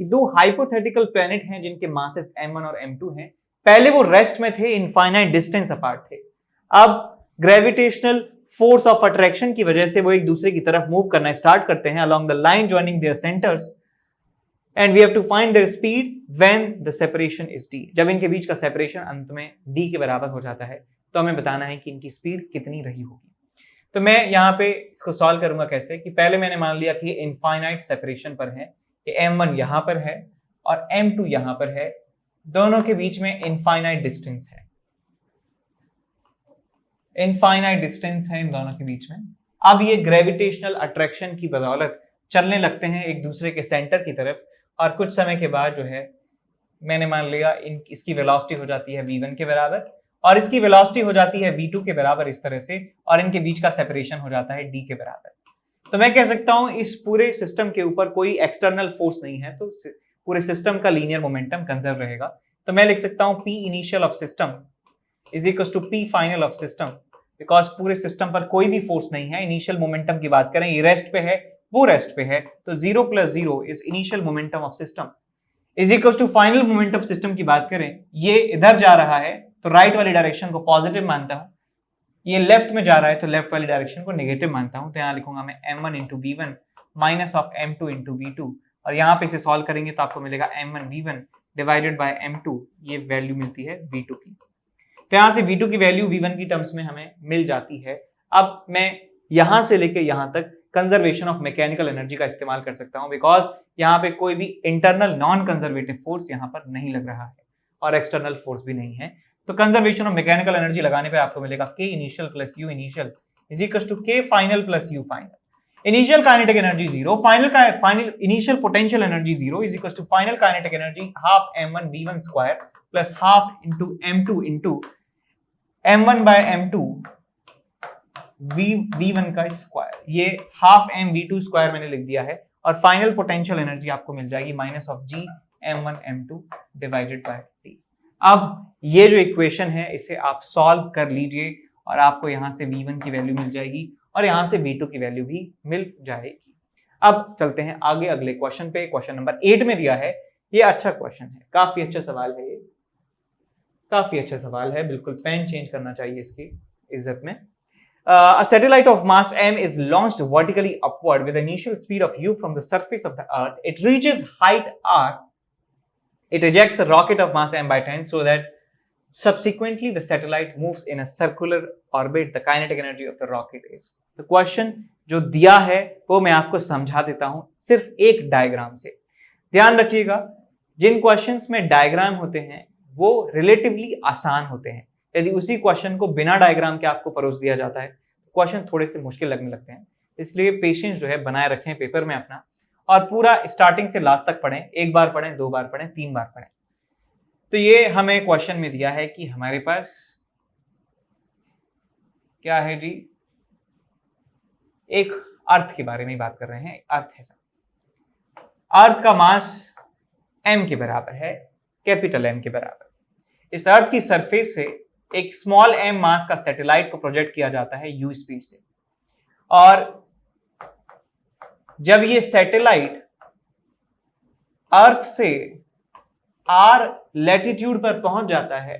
कि दो hypothetical planet हैं जिनके मासेस m1 और m2 हैं। पहले वो रेस्ट में थे, इनफाइनाइट डिस्टेंस अपार्ट थे। अब ग्रेविटेशनल फोर्स ऑफ अट्रैक्शन की वजह से वो एक दूसरे की तरफ मूव करना स्टार्ट करते हैं along the line joining their centres, and we have to find their speed when the separation is d। जब इनके बीच का सेपरेशन अंत में d के बराबर हो जाता है तो हमें बताना है कि इनकी स्पीड कितनी रही होगी। तो मैं यहाँ पे इसको सॉल्व करूंगा कैसे कि पहले मैंने मान लिया कि इनफाइनाइट सेपरेशन पर है, ये m1 यहां पर है और m2 यहां पर है, दोनों के बीच में इनफाइनाइट डिस्टेंस है, इनफाइनाइट डिस्टेंस है इन दोनों के बीच में। अब ये ग्रेविटेशनल अट्रैक्शन की बदौलत चलने लगते हैं एक दूसरे के सेंटर की तरफ, और कुछ समय के बाद जो है मैंने मान लिया इसकी वेलोसिटी हो जाती है v1 के बराबर और इसकी वेलोसिटी हो जाती है v2 के बराबर इस तरह से, और इनके बीच का सेपरेशन हो जाता है d के बराबर। तो मैं कह सकता हूं इस पूरे सिस्टम के ऊपर कोई एक्सटर्नल फोर्स नहीं है, तो पूरे सिस्टम का लीनियर मोमेंटम कंजर्व रहेगा। तो मैं लिख सकता हूं P initial of system is equal to P final of system, because पूरे सिस्टम पर कोई भी फोर्स नहीं है। इनिशियल मोमेंटम की बात करें, ये रेस्ट पे है, वो रेस्ट पे है, तो 0 + 0 is initial momentum of system is equal to final momentum of system की बात करें, ये इधर जा रहा है तो राइट वाली डायरेक्शन को पॉजिटिव मानता हूं, ये लेफ्ट में जा रहा है तो लेफ्ट वाली डायरेक्शन को नेगेटिव मानता हूं। तो यहां लिखूंगा मैं m1 × v1 minus of m2 × v2, और यहां पे इसे सॉल्व करेंगे तो आपको मिलेगा m1 v1 divided by m2, ये वैल्यू मिलती है v2 की। तो यहां से v2 की वैल्यू v1 की टर्म्स में हमें मिल जाती है। अब मैं यहां से लेके यहां तक कंजर्वेशन ऑफ मैकेनिकल एनर्जी का इस्तेमाल कर सकता हूं, बिकॉज यहां पे कोई भी इंटरनल नॉन कंजर्वेटिव फोर्स यहां पर नहीं लग रहा है और एक्सटर्नल फोर्स भी नहीं है। तो कंजर्वेशन ऑफ मैकेनिकल एनर्जी लगाने पे आपको मिलेगा k initial plus u initial is equal to k final plus u final. Initial kinetic energy 0, final initial potential energy 0 is equal to final kinetic energy half m1 v1 square plus half into m2 into m1 by m2 v1 का square, ये half m v2 square मैंने लिख दिया है, और final potential energy आपको मिल जाएगी minus of g m1 m2 divided by t। अब ये जो इक्वेशन है इसे आप सॉल्व कर लीजिए और आपको यहां से v1 की वैल्यू मिल जाएगी और यहां से v2 की वैल्यू भी मिल जाएगी। अब चलते हैं आगे अगले क्वेश्चन पे। क्वेश्चन नंबर 8 में दिया है, ये अच्छा क्वेश्चन है, काफी अच्छा सवाल है, ये काफी अच्छा सवाल है, बिल्कुल पेन चेंज करना चाहिए इसकी इज्जत में। A satellite of mass m is launched vertically upward with an initial speed of u from the surface of the earth. It reaches height r. It ejects a rocket of mass m by 10 so that subsequently the satellite moves in a circular orbit. The kinetic energy of the rocket is. The question जो दिया है वो मैं आपको समझा देता हूं सिर्फ एक डायग्राम से। ध्यान रखिएगा, जिन क्वेश्चंस में डायग्राम होते हैं वो रिलेटिवली आसान होते हैं। यदि उसी क्वेश्चन को बिना डायग्राम के आपको परोस दिया जाता है तो क्वेश्चन थोड़े से मुश्किल लगने लगते हैं। इसलिए पेशेंस जो है बनाए रखें पेपर में अपना, और पूरा स्टार्टिंग से लास्ट तक पढ़ें, एक बार पढ़ें, 2 बार पढ़ें, 3 बार पढ़ें। तो ये हमें क्वेश्चन में दिया है कि हमारे पास क्या है जी, एक अर्थ के बारे में बात कर रहे हैं। अर्थ है सब, अर्थ का मास m के बराबर है, कैपिटल M के बराबर। इस अर्थ की सरफेस से एक स्मॉल m मास का सैटेलाइट को प्रोजेक्ट किया जाता है u स्पीड से, और जब ये सैटेलाइट अर्थ से r लैटिट्यूड पर पहुंच जाता है,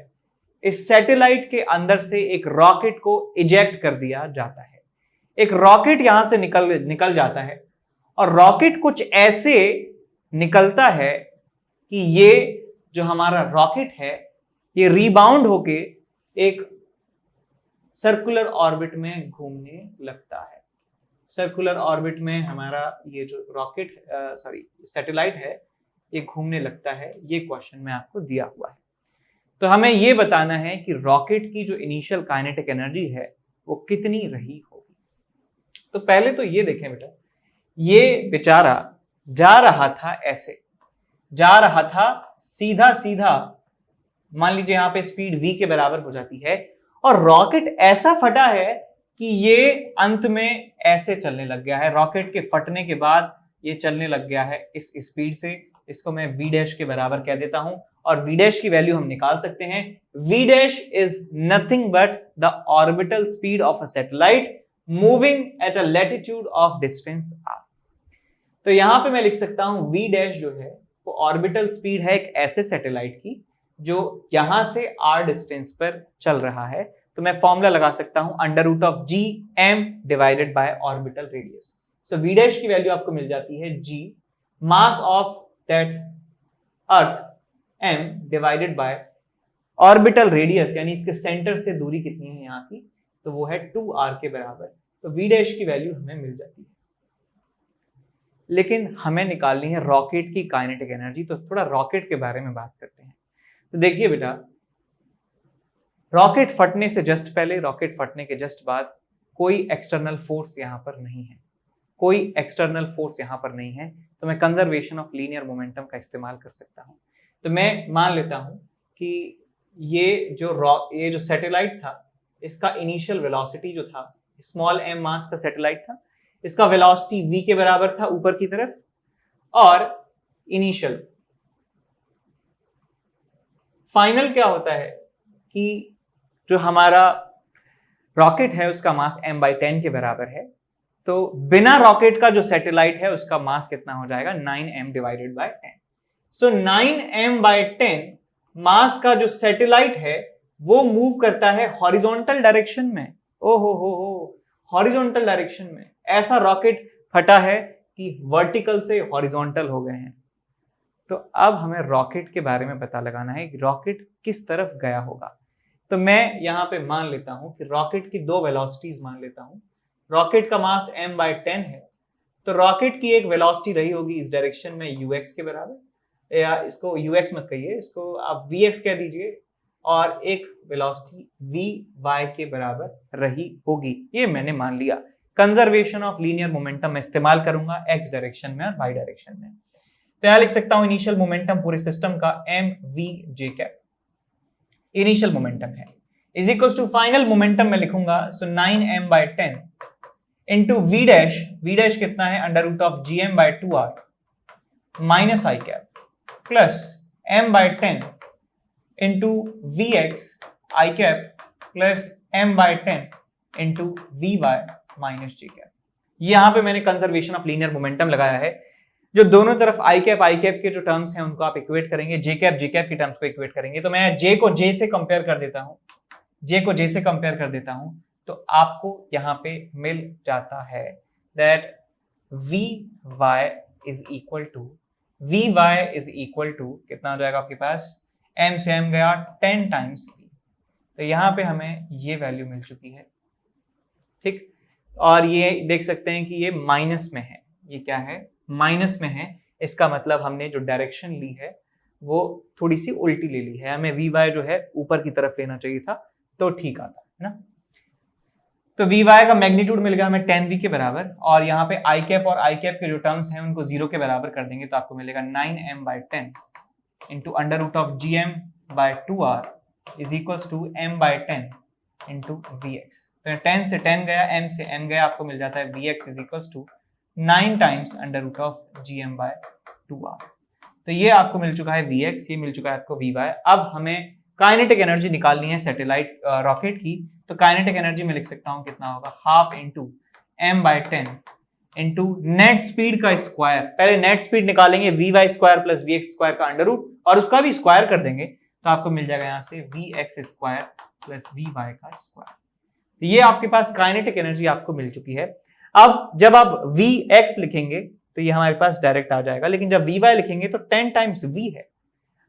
इस सैटेलाइट के अंदर से एक रॉकेट को इजेक्ट कर दिया जाता है। एक रॉकेट यहां से निकल जाता है, और रॉकेट कुछ ऐसे निकलता है कि ये जो हमारा रॉकेट है ये रिबाउंड होके एक सर्कुलर ऑर्बिट में घूमने लगता है। सर्कुलर ऑर्बिट में हमारा ये जो रॉकेट सैटेलाइट है ये घूमने लगता है। ये क्वेश्चन में आपको दिया हुआ है, तो हमें ये बताना है कि रॉकेट की जो इनिशियल काइनेटिक एनर्जी है वो कितनी रही होगी। तो पहले तो ये देखें बेटा, ये बेचारा जा रहा था, ऐसे जा रहा था सीधा सीधा, मान लीजिए यहां पे स्पीड v के बराबर हो जाती है, और रॉकेट ऐसा फटा है कि ये अंत में ऐसे चलने लग गया है। रॉकेट के फटने के बाद ये चलने लग गया है इस स्पीड से। इसको मैं v डैश के बराबर कह देता हूं, और v डैश की वैल्यू हम निकाल सकते हैं। v dash is nothing but the orbital speed of a satellite moving at a latitude of distance r। तो यहां पे मैं लिख सकता हूं v डैश जो है वो ऑर्बिटल स्पीड है एक ऐसे सैटेलाइट की जो यहां से r डिस्टेंस पर चल रहा है, तो मैं फॉर्मूला लगा सकता हूं under root of G M divided by orbital radius. So v dash की वैल्यू आपको मिल जाती है g mass of that earth m divided by orbital radius, यानी इसके सेंटर से दूरी कितनी है यहाँ की, तो वो है 2r के बराबर। तो v डैश की वैल्यू हमें मिल जाती है। लेकिन हमें निकालनी है रॉकेट की काइनेटिक एनर्जी, तो थोड़ा रॉकेट के बारे में बात करते हैं। तो देखिए बेटा, रॉकेट फटने से जस्ट पहले, रॉकेट फटने के जस्ट बाद कोई एक्सटर्नल फोर्स यहां पर नहीं है, कोई एक्सटर्नल फोर्स यहां पर नहीं है, तो मैं कंजर्वेशन ऑफ लीनियर मोमेंटम का इस्तेमाल कर सकता हूं। तो मैं मान लेता हूं कि ये जो सैटेलाइट था, इसका इनिशियल वेलोसिटी जो था, स्मॉल m मास का सैटेलाइट था, इसका वेलोसिटी v के बराबर था ऊपर की तरफ, और इनिशियल फाइनल क्या होता है कि जो हमारा रॉकेट है उसका मास m/10 के बराबर है। तो बिना रॉकेट का जो सैटेलाइट है उसका मास कितना हो जाएगा, 9m divided by 10। So 9m/10 मास का जो सैटेलाइट है वो मूव करता है हॉरिजॉन्टल डायरेक्शन में। हो हॉरिजॉन्टल डायरेक्शन में। ऐसा रॉकेट फटा है कि वर्टिकल से हॉरिजॉन्टल हो गए हैं। तो अब हमें रॉकेट के बारे में पता लगाना है कि रॉकेट किस तरफ गया होगा। तो मैं यहां पे मान लेता हूं कि रॉकेट की दो वेलोसिटीज मान लेता हूं। रॉकेट का मास m/10 है, तो रॉकेट की एक वेलोसिटी रही होगी इस डायरेक्शन में ux के बराबर, या इसको ux मत कहिए, इसको आप vx कह दीजिए, और एक वेलोसिटी vy के बराबर रही होगी। ये मैंने मान लिया। कंजर्वेशन ऑफ लीनियर मोमेंटम में इस्तेमाल करूंगा x डायरेक्शन में और y डायरेक्शन में। तो यहां लिख सकता हूं इनिशियल मोमेंटम पूरे सिस्टम का mvj कैप इनिशियल मोमेंटम है, is equals to final momentum में लिखूंगा। So 9m/10 into v dash कितना है, under root of gm/2r minus i cap plus m/10 into vx i cap plus m/10 into vy minus j cap. यहां पे मैंने conservation of linear momentum लगाया है। जो दोनों तरफ i कैप के जो टर्म्स हैं उनको आप इक्वेट करेंगे, j कैप की टर्म्स को इक्वेट करेंगे। तो मैं j को j से कंपेयर कर देता हूं, तो आपको यहां पे मिल जाता है that vy is equal to कितना हो जाएगा आपके पास, m से m गया 10 टाइम्स v। तो यहां पे हमें ये वैल्यू मिल चुकी है, ठीक। और ये देख सकते हैं कि ये माइनस में है। ये क्या है, माइनस में है। इसका मतलब हमने जो डायरेक्शन ली है वो थोड़ी सी उल्टी ले ली है। हमें vy जो है ऊपर की तरफ लेना चाहिए था, तो ठीक आता है ना। तो vy का मैग्नीट्यूड मिल गया हमें 10v के बराबर, और यहाँ पे i कैप और i कैप के जो टर्म्स हैं उनको 0 के बराबर कर देंगे, तो आपको मिलेगा 9m/10 into under root of gm/2r is equals to m/10 into vx। तो 10 से 10 गया, m से m गया, आपको मिल जाता है vx is equals to 9 times under root of gm/2r। तो ये आपको मिल चुका है vx, ये मिल चुका है आपको vy। अब हमें काइनेटिक एनर्जी निकालनी है सैटेलाइट रॉकेट की। तो काइनेटिक एनर्जी में लिख सकता हूं कितना होगा, half into m/10 into net speed का स्क्वायर। पहले नेट स्पीड निकालेंगे vy square plus vx square का अंडर रूट, और उसका भी स्क्वायर कर देंगे, तो आपको मिल जाएगा यहां से vx स्क्वायर प्लस vy का स्क्वायर। तो ये आपके पास काइनेटिक एनर्जी आपको मिल चुकी है। अब जब आप vx लिखेंगे तो ये हमारे पास डायरेक्ट आ जाएगा, लेकिन जब vy लिखेंगे तो 10 टाइम्स v है।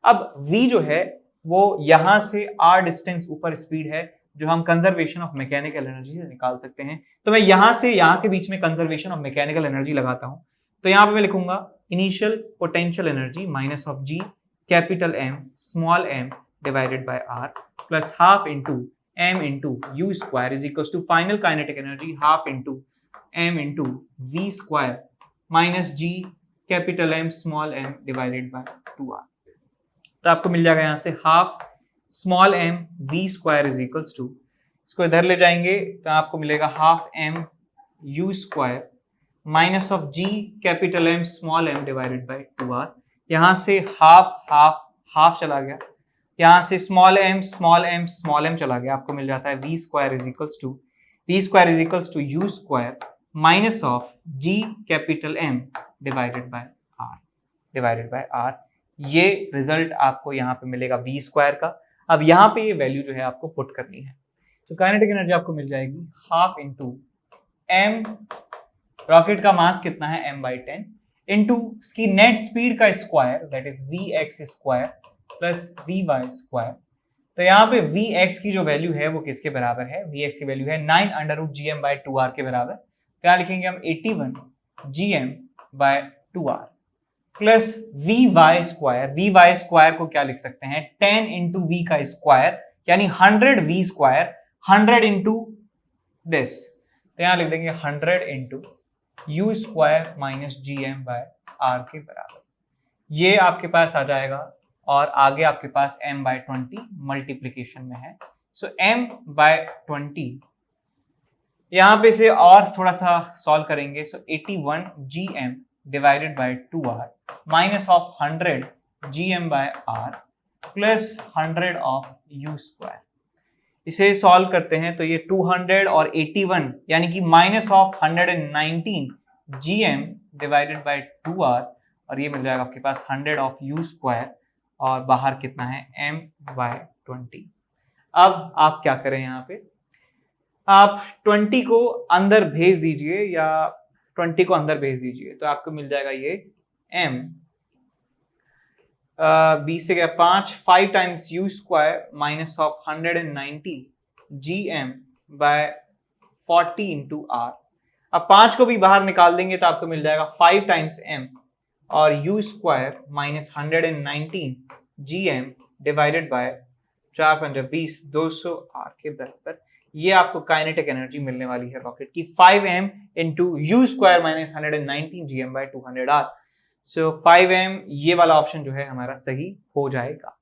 अब v जो है वो यहां से r डिस्टेंस ऊपर स्पीड है, जो हम कंजर्वेशन ऑफ मैकेनिकल एनर्जी से निकाल सकते हैं। तो मैं यहां से यहां के बीच में कंजर्वेशन ऑफ मैकेनिकल एनर्जी लगाता हूं। तो यहां पे मैं लिखूंगा initial potential energy minus of g capital M small m divided by r plus half into m into u square is equal to final kinetic energy half into m into v square minus g capital M small m divided by 2r। तो आपको मिल जाएगा यहां से half small m v square is equals to, इसको इधर ले जाएंगे तो आपको मिलेगा half m u square minus of g capital M small m divided by 2r। यहां से हाफ चला गया, यहां से स्मॉल m चला गया, आपको मिल जाता है v square is equals to u square minus of g capital M divided by r। ये रिजल्ट आपको यहाँ पे मिलेगा v स्क्वायर का। अब यहाँ पे ये वैल्यू जो है आपको पुट करनी है, तो काइनेटिक एनर्जी आपको मिल जाएगी हाफ इंटू एम, रॉकेट का मास कितना है m/10, इंटू इसकी नेट स्पीड का square that is vx square plus vy square. तो यहाँ पे vx की जो वैल्यू है वो किसके बराबर है, vx की वैल्यू है 9√gm/2r के बराबर। तो यहाँ लिखेंगे हम 81gm/2r प्लस vy स्क्वायर को क्या लिख सकते हैं 10 इंटू v का स्क्वायर यानी 100v स्क्वायर 100 इंटू दिस, तो यहां लिख देंगे 100 into u square minus gm/r के बराबर। ये आपके पास आ जाएगा और आगे आपके पास m/20 मल्टीप्लीकेशन में है। सो m/20 यहां पे से और थोड़ा सा सॉल्व करेंगे। सो 81gm divided by 2r minus of 100 gm/r plus 100 of u square. इसे सॉल्व करते हैं तो ये 200 और 81 यानी कि minus of 119 gm divided by 2r और ये मिल जाएगा आपके पास 100 ऑफ u स्क्वायर और बाहर कितना है m/20। अब आप क्या करें, यहाँ पे आप 20 को अंदर भेज दीजिए या 20 को अंदर भेज दीजिए तो आपको मिल जाएगा ये m 20 से गया 5 times u square minus of 190 gm by 40 into r। अब 5 को भी बाहर निकाल देंगे तो आपको मिल जाएगा 5 टाइम्स m और u square minus 119 gm divided by 4 5 20 200 r के बराबर। ये आपको काइनेटिक एनर्जी मिलने वाली है रॉकेट की 5m into you square minus 119 gm/200r। So 5m ये वाला ऑप्शन जो है हमारा सही हो जाएगा।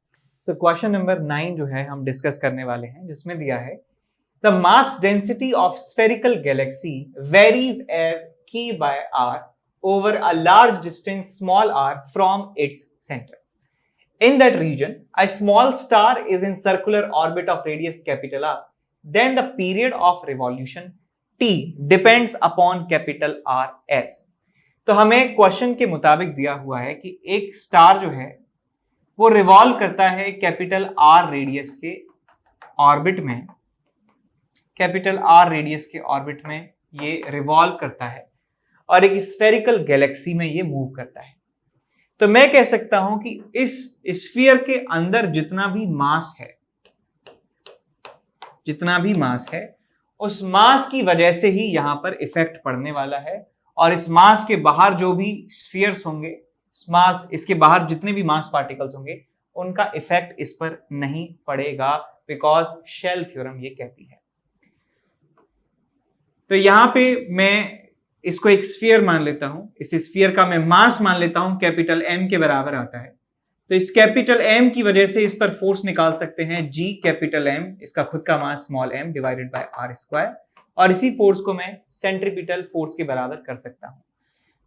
तो क्वेश्चन नंबर 9 जो है हम डिस्कस करने वाले हैं, जिसमें दिया है the mass density of spherical galaxy varies as k/r over a large distance small r from its center. In that region, a small star is in circular orbit of radius capital R. Then the period of revolution t depends upon capital R s. तो हमें question के मुताबिक दिया हुआ है कि एक star जो है वो रिवॉल्व करता है कैपिटल R रेडियस के ऑर्बिट में, कैपिटल R रेडियस के ऑर्बिट में ये रिवॉल्व करता है और एक स्फेरिकल गैलेक्सी में ये मूव करता है। तो मैं कह सकता हूं कि इस स्फीयर के अंदर जितना भी मास है उस मास की वजह से ही यहां पर इफेक्ट पड़ने वाला है, और इस मास के बाहर जो भी स्फीयर्स होंगे, इसके बाहर जितने भी मास पार्टिकल्स होंगे उनका इफेक्ट इस पर नहीं पड़ेगा, बिकॉज शेल थ्योरम ये कहती है। तो यहां पे मैं इसको एक स्फीयर मान लेता हूं, इस स्फीयर का मैं मास मान लेता हूं कैपिटल M के बराबर आता है। तो इस कैपिटल M की वजह से इस पर फोर्स निकाल सकते हैं G कैपिटल M, इसका खुद का mass small m divided by r square, और इसी फोर्स को मैं सेंट्रीपिटल फोर्स के बराबर कर सकता हूं।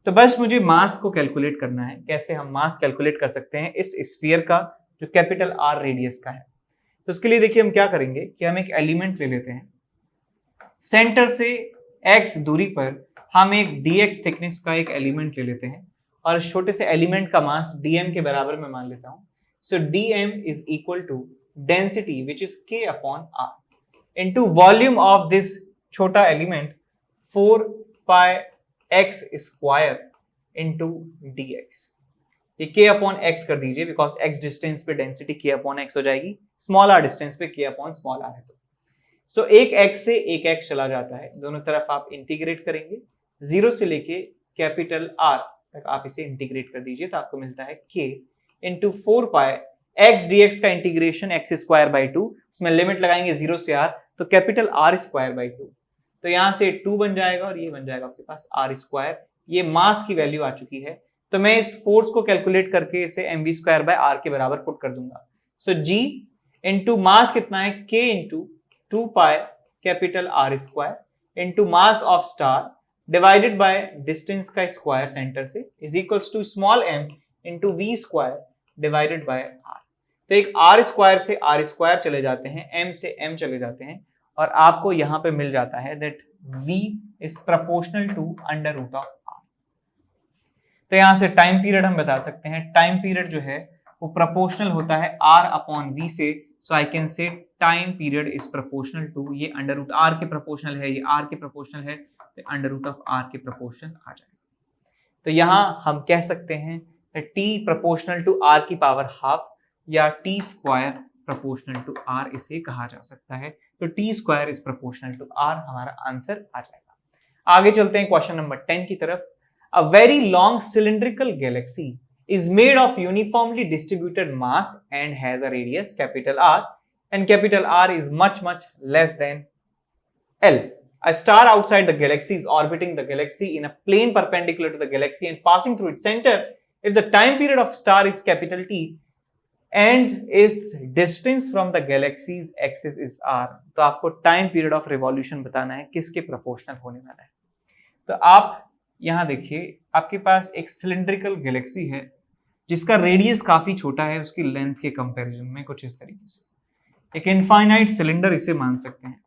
तो बस मुझे मास को कैलकुलेट करना है। कैसे हम मास कैलकुलेट कर सकते हैं इस स्फीयर का जो कैपिटल R रेडियस का है? तो उसके लिए देखिए हम क्या करेंगे कि हम एक एलिमेंट ले लेते हैं, सेंटर से x दूरी पर हम एक dx थिकनेस का एक एलिमेंट ले लेते हैं और छोटे से एलिमेंट का मास dm के बराबर में मान लेता हूं। So dm is equal to density which is k/r into volume of this छोटा element 4πx square into dx। ये k/x कर दीजिए बिकॉज x डिस्टेंस पे डेंसिटी k/x हो जाएगी, स्मॉल r डिस्टेंस पे k/स्मॉल r है। तो एक x से एक x चला जाता है, दोनों तरफ आप इंटीग्रेट करेंगे, 0 से लेके कैपिटल R तक आप इसे इंटीग्रेट कर दीजिए तो आपको मिलता है k इंटू 4πx dx का इंटीग्रेशन x स्क्वायर बाई 2, उसमें लिमिट लगाएंगे 0 से r तो कैपिटल R स्क्वायर बाई 2, तो यहां से 2 बन जाएगा और ये बन जाएगा आपके पास R स्क्वायर। ये मास की वैल्यू आ चुकी है, तो मैं इस फोर्स को कैलकुलेट करके इसे mv स्क्वायर बाय r के बराबर पुट कर दूंगा। सो g इंटू मास कितना है k into 2π capital R square into mass of star divided by distance का स्क्वायर सेंटर से is equals to small m into v square divided by r। तो एक r स्क्वायर से r square चले जाते हैं, m से m चले जाते हैं, और आपको यहां पे मिल जाता है that v is proportional to under root of r। तो यहां से टाइम पीरियड हम बता सकते हैं, टाइम पीरियड जो है वो प्रोपोर्शनल होता है r/v से। So I can say time period is proportional to, ये अंडर रूट r के प्रोपोर्शनल है, ये r के प्रोपोर्शनल है, तो अंडर रूट ऑफ r के प्रोपोर्शनल आ जाएगा। तो यहाँ हम कह सकते हैं t प्रोपोर्शनल टू r की पावर हाफ या t square proportional to r इसे कहा जा सकता है। तो t square is proportional to r हमारा आंसर आ जाएगा। आगे चलते हैं क्वेश्चन नंबर 10 की तरफ। A very long cylindrical Galaxy is made of uniformly distributed mass and has a radius capital R, and capital R is much less than L. A star outside the galaxy is orbiting the galaxy in a plane perpendicular to the galaxy and passing through its center. If the time period of star is capital T and its distance from the galaxy's axis is R, तो आपको time period of revolution बताना है किसके proportional होने वाला है। तो आप यहाँ देखिए, आपके पास एक सिलिंड्रिकल गैलेक्सी है जिसका रेडियस काफी छोटा है उसकी लेंथ के कंपैरिजन में, कुछ इस तरीके से एक इनफाइनाइट सिलेंडर इसे मान सकते हैं।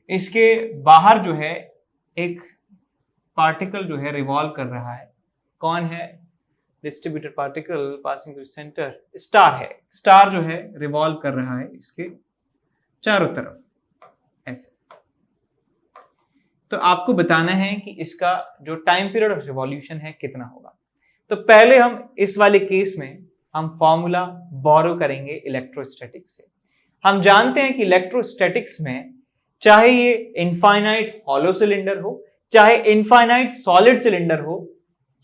इसके बाहर जो है एक पार्टिकल जो है रिवॉल्व कर रहा है, कौन है? Distributed particle passing through centre, star है। स्टार जो है रिवॉल्व कर रहा है इसके चारों तरफ ऐसे। तो आपको बताना है कि इसका जो टाइम पीरियड ऑफ रिवॉल्यूशन है कितना होगा। तो पहले हम इस वाले केस में हम फॉर्मूला बोरो करेंगे इलेक्ट्रोस्टैटिक्स से। हम जानते हैं कि इलेक्ट्रोस्टैटिक्स में चाहे ये इनफाइनाइट हॉलो सिलेंडर हो, चाहे इनफाइनाइट सॉलिड सिलेंडर हो,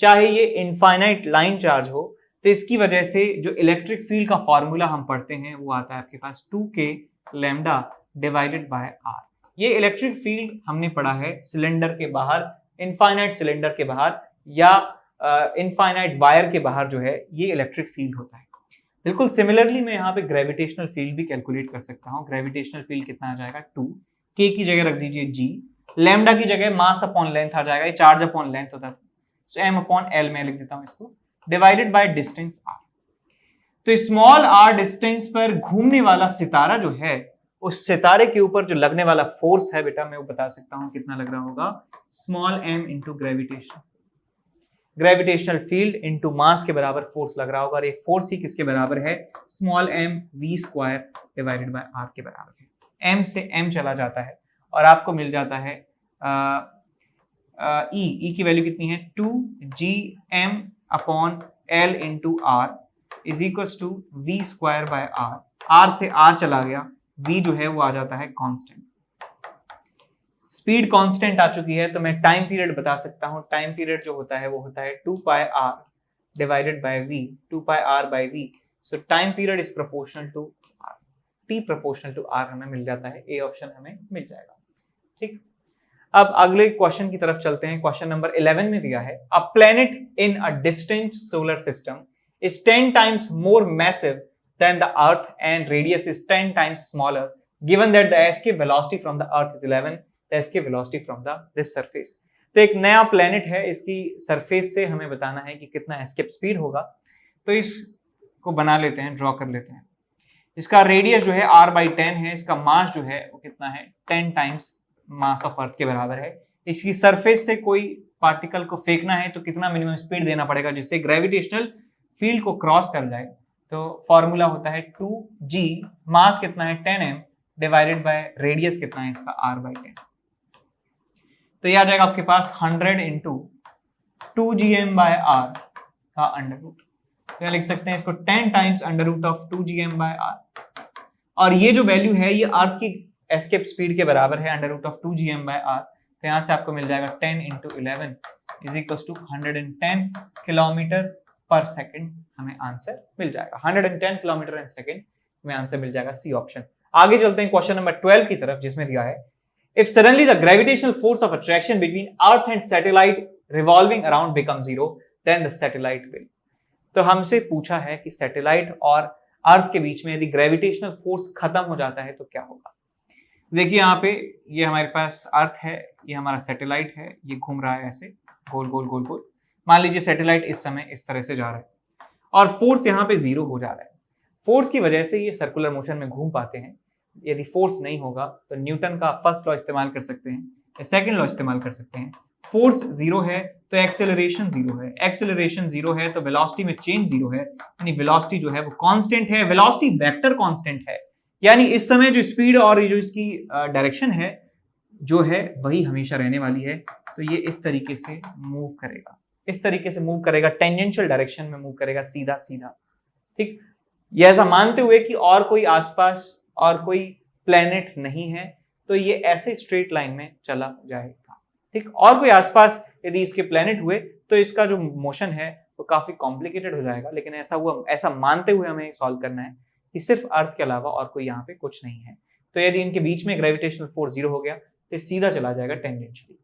चाहे ये इनफाइनाइट लाइन चार्ज हो, तो इसकी वजह से जो इलेक्ट्रिक फील्ड का फॉर्मूला हम पढ़ते हैं वो आता है आपके पास 2k lambda divided by r। ये इलेक्ट्रिक फील्ड हमने पढ़ा है सिलेंडर के बाहर, इनफाइनाइट सिलेंडर के बाहर या इनफाइनाइट वायर के बाहर जो है ये इलेक्ट्रिक फील्ड होता है। बिल्कुल सिमिलरली मैं यहाँ पे ग्रेविटेशनल फील्ड भी कैलकुलेट कर सकता हूँ। ग्रेविटेशनल फील्ड कितना आ जाएगा? 2, k की जगह रख दीजिए g, लैम्डा की जगह मास अपॉन लेंथ आ जाएगा, ये चार्ज अपॉन लेंथ होता था, सो m अपॉन l मैं लिख देता हूँ इसको, डिवाइडेड बाय डिस्टेंस r। तो स्मॉल r डिस्टेंस पर घूमने वाला सितारा जो है, उस सितारे के ऊपर जो लगने वाला फोर्स है बेटा, मैं वो बता सकता हूं कितना लग रहा होगा, small m into gravitation, gravitational field into mass के बराबर फोर्स लग रहा होगा। और ये फोर्स ही किसके बराबर है? Small m v square divided by r के बराबर है। m से m चला जाता है और आपको मिल जाता है e की वैल्यू कितनी है? 2gm upon l into r is equal to v square by r से r चला गया, v जो है वो आ जाता है कांस्टेंट। स्पीड कांस्टेंट आ चुकी है तो मैं टाइम पीरियड बता सकता हूं। टाइम पीरियड जो होता है वो होता है 2 pi r divided by v, 2 pi r by v। So time period is proportional to r, t proportional to r हमें मिल जाता है, ए ऑप्शन हमें मिल जाएगा। ठीक, अब अगले क्वेश्चन की तरफ चलते हैं। क्वेश्चन नंबर 11 में दिया है, a planet in a distant solar system is 10 times more massive than the earth and radius is 10 times smaller, given that the escape velocity from the earth is 11, the escape velocity from this surface। तो एक नया planet है, इसकी surface से हमें बताना है कि कितना एस्केप स्पीड होगा। तो इसको बना लेते हैं, ड्रॉ कर लेते हैं। इसका रेडियस जो है r/10 है, इसका मास जो है वो कितना है? 10 टाइम्स मास ऑफ अर्थ के बराबर है। इसकी सरफेस से कोई पार्टिकल को फेंकना है तो कितना मिनिमम स्पीड देना पड़ेगा जिससे ग्रेविटेशनल फील्ड को क्रॉस कर जाए? तो फॉर्मूला होता है 2g, मास कितना है 10m डिवाइडेड बाय रेडियस कितना है इसका r/10। तो ये आ जाएगा आपके पास 100 इंटू 2gm/r का अंडर रूट। तो लिख सकते हैं इसको 10 times under root of 2gm/r, और ये जो वैल्यू है ये अर्थ की एस्केप स्पीड के बराबर है, अंडर रूट ऑफ 2gm/r। तो यहाँ से आपको मिल जाएगा 10 into 11 is equal to 110 kilometre पर सेकंड, हमें आंसर मिल जाएगा 110 किलोमीटर इन सेकंड, हमें आंसर मिल जाएगा सी ऑप्शन। आगे चलते हैं क्वेश्चन नंबर 12 की तरफ, जिसमें दिया है, if suddenly the gravitational force of attraction between earth and satellite revolving around become zero, then the satellite will. तो हमसे पूछा है कि सैटेलाइट और अर्थ के बीच में यदि ग्रेविटेशनल फोर्स खत्म हो जाता है तो क्या होगा। देखिए यहाँ पे ये हमारे पास अर्थ है, ये हमारा सैटेलाइट है, ये घूम रहा है ऐसे गोल गोल गोल गोल। मान लीजिए सैटेलाइट इस समय इस तरह से जा रहा है और फोर्स यहाँ पे जीरो हो जा रहा है। फोर्स की वजह से ये सर्कुलर मोशन में घूम पाते हैं। यदि फोर्स नहीं होगा तो न्यूटन का फर्स्ट लॉ इस्तेमाल कर सकते हैं या सेकंड लॉ इस्तेमाल कर सकते हैं। फोर्स जीरो है तो एक्सेलरेशन जीरो है, एक्सेलरेशन जीरो है तो वेलोसिटी में चेंज जीरो है, यानी वेलोसिटी जो है वो कांस्टेंट है, वेलोसिटी वेक्टर कांस्टेंट है, यानी इस समय जो स्पीड और जो इसकी डायरेक्शन है जो है वही हमेशा रहने वाली है। तो ये इस तरीके से मूव करेगा, इस तरीके से मूव करेगा, टेंजेंशियल डायरेक्शन में मूव करेगा, सीधा सीधा। ठीक, ये ऐसा मानते हुए कि और कोई आसपास और कोई प्लेनेट नहीं है तो ये ऐसे स्ट्रेट लाइन में चला जाएगा। ठीक, और कोई आसपास यदि इसके प्लेनेट हुए तो इसका जो मोशन है वो काफी कॉम्प्लिकेटेड हो जाएगा, लेकिन ऐसा मानते हुए हमें सॉल्व करना है कि सिर्फ अर्थ के अलावा और कोई यहाँ पे कुछ नहीं है। तो यदि इनके बीच में ग्रेविटेशनल फोर्स जीरो हो गया तो सीधा चला जाएगा टेंजेंशियली।